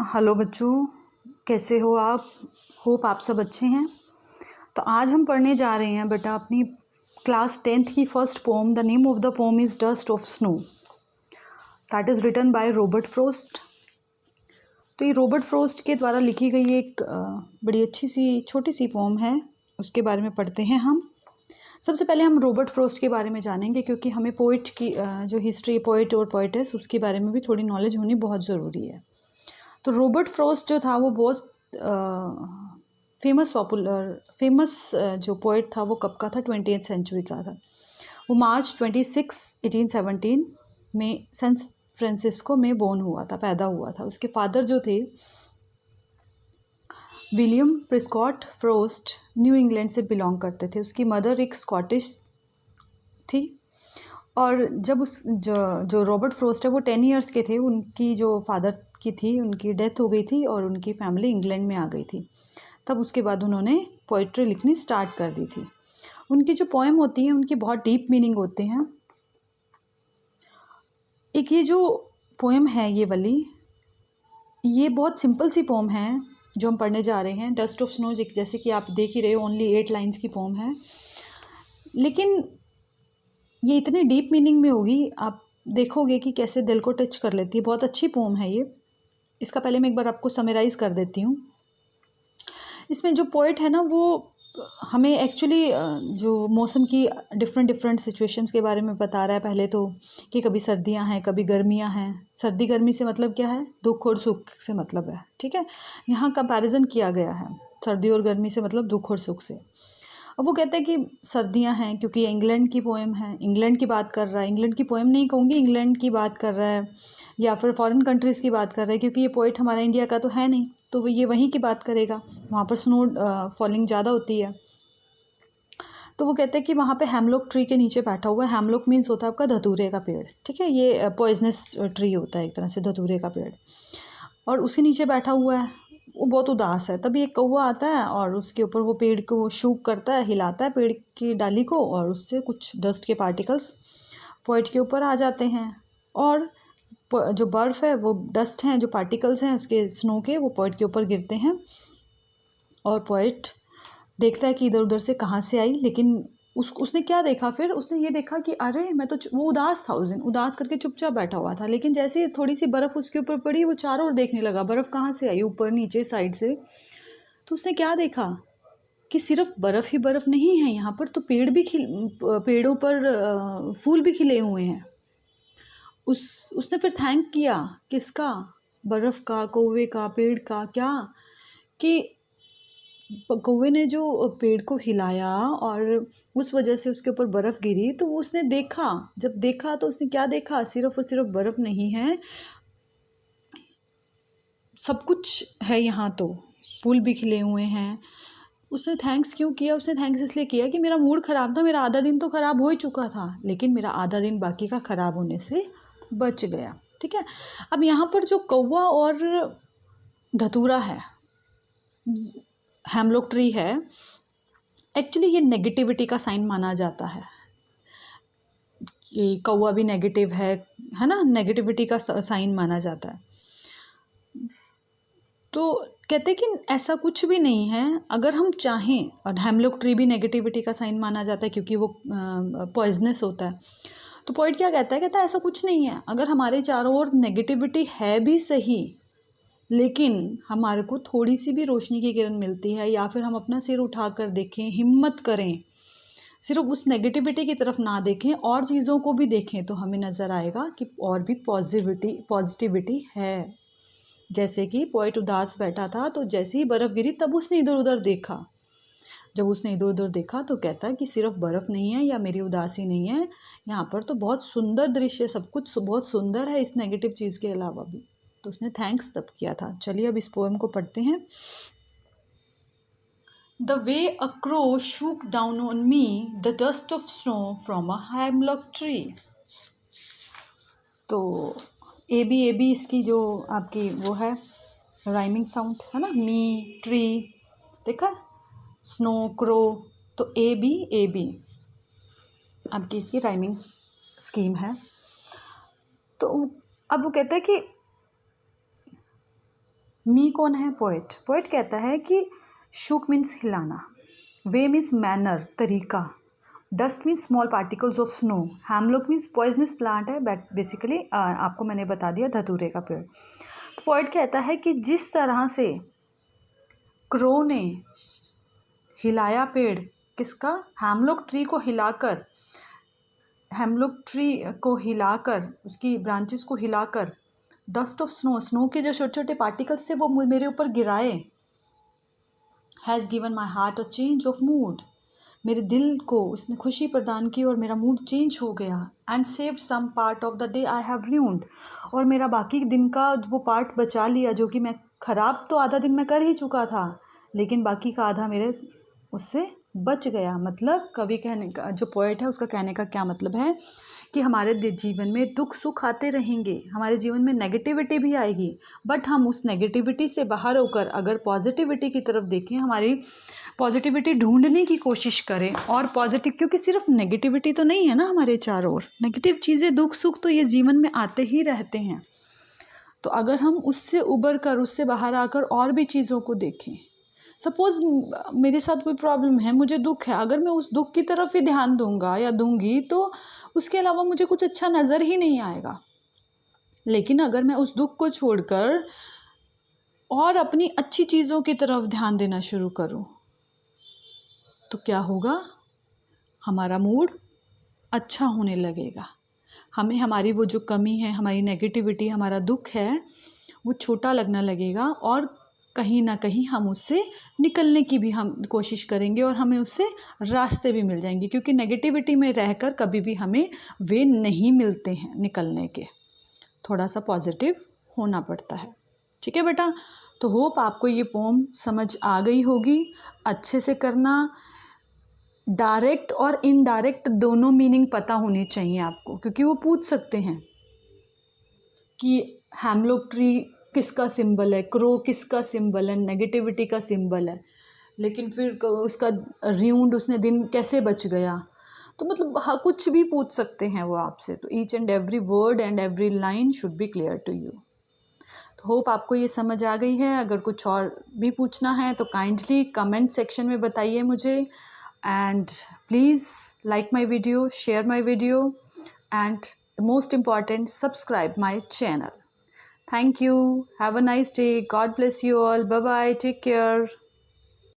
Hello बच्चों, कैसे हो आप? होप आप सब अच्छे हैं। तो आज हम पढ़ने जा रहे हैं बेटा अपनी क्लास 10th की first poem. The name of the poem is dust of snow, that is written by Robert Frost. तो ये रॉबर्ट फ्रॉस्ट के द्वारा लिखी गई एक बड़ी अच्छी सी छोटी सी पोम है, उसके बारे में पढ़ते हैं हम। सबसे पहले हम रॉबर्ट फ्रॉस्ट के बारे में जानेंगे, क्योंकि हमें पोइट की जो हिस्ट्री, पोइट और पोइटेस, उसके बारे में भी थोड़ी नॉलेज होनी बहुत ज़रूरी है। तो रॉबर्ट फ्रॉस्ट जो था वो बहुत फेमस जो पोइट था वो कब का था? 20th सेंचुरी का था। वो मार्च 26, 1817 में सैन फ्रांसिस्को में बोर्न हुआ था, पैदा हुआ था। उसके फादर जो थे William Prescott Frost, new England से बिलोंग करते थे। उसकी मदर एक स्कॉटिश थी। और जब जो रॉबर्ट फ्रॉस्ट है वो 10 इयर्स के थे, उनकी जो फादर की थी उनकी डेथ हो गई थी और उनकी फैमिली इंग्लैंड में आ गई थी। तब उसके बाद उन्होंने पोइट्री लिखनी स्टार्ट कर दी थी। उनकी जो पोएम होती हैं उनकी बहुत डीप मीनिंग होते हैं। एक ये जो पोएम है ये वाली, ये बहुत सिंपल सी पोम है जो हम पढ़ने जा रहे हैं, डस्ट ऑफ स्नो। जैसे कि आप देख ही रहे हो, ओनली 8 लाइन्स की पोम है, लेकिन ये इतनी डीप मीनिंग में होगी, आप देखोगे कि कैसे दिल को टच कर लेती है। बहुत अच्छी पोम है ये। इसका पहले मैं एक बार आपको समराइज़ कर देती हूँ। इसमें जो पोइट है ना वो हमें एक्चुअली जो मौसम की डिफरेंट सिचुएशंस के बारे में बता रहा है। पहले तो कि कभी सर्दियाँ हैं, कभी गर्मियाँ हैं। सर्दी गर्मी से मतलब क्या है? दुख और सुख से मतलब है, ठीक है। यहाँ कंपैरिजन किया गया है सर्दी और गर्मी से, मतलब दुख और सुख से। अब वो कहते हैं कि सर्दियां हैं, क्योंकि ये इंग्लैंड की पोएम है, इंग्लैंड की बात कर रहा है। इंग्लैंड की पोएम नहीं कहूँगी, इंग्लैंड की बात कर रहा है, या फिर फॉरेन कंट्रीज़ की बात कर रहा है, क्योंकि ये पोइट हमारा इंडिया का तो है नहीं, तो वो ये वहीं की बात करेगा। वहाँ पर स्नो फॉलिंग ज़्यादा होती है। तो वो कहते हैं कि वहाँ पे हैमलॉक ट्री के नीचे बैठा हुआ है। हैमलॉक मीन्स होता है आपका धतूरे का पेड़, ठीक है। ये पॉइजनस ट्री होता है एक तरह से, धतूरे का पेड़। और उसके नीचे बैठा हुआ है, वो बहुत उदास है। तभी एक कौवा आता है और उसके ऊपर वो पेड़ को शूक करता है, हिलाता है पेड़ की डाली को, और उससे कुछ डस्ट के पार्टिकल्स पोइट के ऊपर आ जाते हैं। और जो बर्फ़ है वो डस्ट हैं, जो पार्टिकल्स हैं उसके स्नो के, वो पोइट के ऊपर गिरते हैं। और पोइट देखता है कि इधर उधर से कहाँ से आई, लेकिन उसने क्या देखा फिर? उसने ये देखा कि अरे मैं तो वो उदास था उस दिन, उदास करके चुपचाप बैठा हुआ था। लेकिन जैसे ही थोड़ी सी बर्फ़ उसके ऊपर पड़ी, वो चारों ओर देखने लगा, बर्फ़ कहाँ से आई, ऊपर नीचे साइड से। तो उसने क्या देखा कि सिर्फ बर्फ़ ही बर्फ़ नहीं है, यहाँ पर तो पेड़ भी पेड़ों पर फूल भी खिले हुए हैं। उसने फिर थैंक किया, किसका? बर्फ़ का, कौवे का, पेड़ का। क्या कि कौवे ने जो पेड़ को हिलाया और उस वजह से उसके ऊपर बर्फ़ गिरी, तो वो उसने देखा। जब देखा तो उसने क्या देखा? सिर्फ और सिर्फ बर्फ़ नहीं है, सब कुछ है यहाँ तो, फूल भी खिले हुए हैं। उसने थैंक्स क्यों किया? उसने थैंक्स इसलिए किया कि मेरा मूड ख़राब था, मेरा आधा दिन तो ख़राब हो ही चुका था, लेकिन मेरा आधा दिन बाकी का ख़राब होने से बच गया, ठीक है। अब यहाँ पर जो कौवा और धतूरा है, हैमलॉक ट्री है, एक्चुअली ये नेगेटिविटी का साइन माना जाता है कि कौवा भी नेगेटिव है ना, नेगेटिविटी का साइन माना जाता है। तो कहते हैं कि ऐसा कुछ भी नहीं है, अगर हम चाहें। और हैमलॉक ट्री भी नेगेटिविटी का साइन माना जाता है क्योंकि वो पॉइजनस होता है। तो पॉइंट क्या कहता है? कहता है ऐसा कुछ नहीं है। अगर हमारे चारों ओर नेगेटिविटी है भी सही, लेकिन हमारे को थोड़ी सी भी रोशनी की किरण मिलती है, या फिर हम अपना सिर उठा कर देखें, हिम्मत करें, सिर्फ उस नेगेटिविटी की तरफ ना देखें और चीज़ों को भी देखें, तो हमें नज़र आएगा कि और भी पॉजिटिविटी है। जैसे कि पोइट उदास बैठा था, तो जैसे ही बर्फ़ गिरी तब उसने इधर उधर देखा। जब उसने इधर उधर देखा तो कहता है कि सिर्फ बर्फ़ नहीं है या मेरी उदासी नहीं है, यहाँ पर तो बहुत सुंदर दृश्य, सब कुछ बहुत सुंदर है इस नेगेटिव चीज़ के अलावा भी। तो उसने थैंक्स तब किया था। चलिए अब इस पोएम को पढ़ते हैं। The way a crow shook down on me the dust of snow from a hemlock tree. तो ए बी इसकी जो आपकी वो है राइमिंग साउंड है ना, मी, ट्री, देखा, स्नो, क्रो, तो ए बी आपकी इसकी राइमिंग स्कीम है। तो अब वो कहता है कि मी कौन है? पोएट। पोएट कहता है कि शुक मीन्स हिलाना, वे मीन्स मैनर, तरीका, dust means small particles of snow, hemlock means poisonous plant है, बट बेसिकली आपको मैंने बता दिया धतूरे का पेड़। तो पोएट कहता है कि जिस तरह से क्रो ने हिलाया पेड़, किसका? हैमलॉक ट्री को हिलाकर, हेमलॉक ट्री को हिलाकर, उसकी ब्रांचेस को हिलाकर डस्ट ऑफ स्नो, स्नो के जो छोटे छोटे पार्टिकल्स थे वो मेरे ऊपर गिराए। Has given my heart a change of mood, मेरे दिल को उसने खुशी प्रदान की और मेरा मूड चेंज हो गया। And save some part of the day I have ruined, और मेरा बाकी दिन का वो पार्ट बचा लिया जो कि मैं ख़राब तो आधा दिन में कर ही चुका था, लेकिन बाकी का आधा मेरे उससे बच गया। मतलब कवि कहने का, जो पोएट है उसका कहने का क्या मतलब है कि हमारे जीवन में दुख सुख आते रहेंगे, हमारे जीवन में नेगेटिविटी भी आएगी, बट हम उस नेगेटिविटी से बाहर होकर अगर पॉजिटिविटी की तरफ देखें, हमारी पॉजिटिविटी ढूंढने की कोशिश करें और पॉजिटिव, क्योंकि सिर्फ नेगेटिविटी तो नहीं है ना हमारे चारों ओर, नेगेटिव चीज़ें दुख सुख तो ये जीवन में आते ही रहते हैं। तो अगर हम उससे उबर कर, उससे बाहर आकर और भी चीज़ों को देखें, सपोज़ मेरे साथ कोई प्रॉब्लम है, मुझे दुख है, अगर मैं उस दुख की तरफ ही ध्यान दूंगा या दूंगी तो उसके अलावा मुझे कुछ अच्छा नज़र ही नहीं आएगा। लेकिन अगर मैं उस दुख को छोड़कर और अपनी अच्छी चीज़ों की तरफ ध्यान देना शुरू करूं तो क्या होगा? हमारा मूड अच्छा होने लगेगा, हमें हमारी वो जो कमी है, हमारी नेगेटिविटी, हमारा दुख है, वो छोटा लगने लगेगा और कहीं ना कहीं हम उससे निकलने की भी हम कोशिश करेंगे और हमें उससे रास्ते भी मिल जाएंगे, क्योंकि नेगेटिविटी में रहकर कभी भी हमें वे नहीं मिलते हैं निकलने के, थोड़ा सा पॉजिटिव होना पड़ता है। ठीक है बेटा, तो होप आपको ये पोम समझ आ गई होगी। अच्छे से करना, डायरेक्ट और इनडायरेक्ट दोनों मीनिंग पता होनी चाहिए आपको, क्योंकि वो पूछ सकते हैं कि हैमलॉक ट्री किसका सिंबल है, क्रो किसका सिंबल है, नेगेटिविटी का सिंबल है, लेकिन फिर उसका र्यूंड उसने दिन कैसे बच गया। तो मतलब हाँ, कुछ भी पूछ सकते हैं वो आपसे। तो each and every word and every line should be clear to you. तो होप आपको ये समझ आ गई है। अगर कुछ और भी पूछना है तो काइंडली कमेंट सेक्शन में बताइए मुझे, and please like my video, share my video, and the most important, subscribe my channel. Thank you. Have a nice day. God bless you all. Bye bye. Take care.